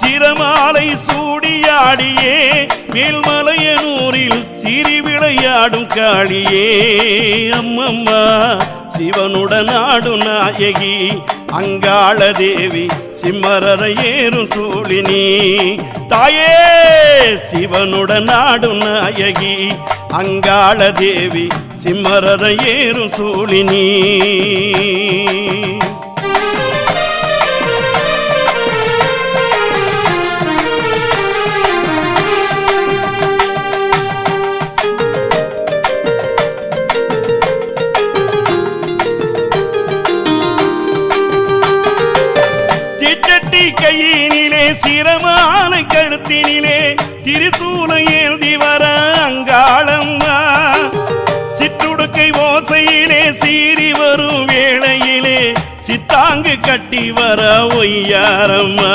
சிரமாலை சூடியாடியே மேல்மலையனூரில் சிறி விளையாடும் காளியே அம்மம்மா சிவனுடன் ஆடும் நாயகி அங்காள தேவி சிம்மரரை ஏறும் சூழினி தாயே சிவனுடன் ஆடும் நாயகி அங்காள தேவி சிம்மரரை ஏறும் சூழினி கையினிலே சிரமாலை கழுத்தினிலே திரிசூலை ஏந்தி வர அங்காளம்மா சிற்றுடுக்கை ஓசையிலே சீறி வரும் வேளையிலே சித்தாங்கு கட்டி வர ஒய்யாரம்மா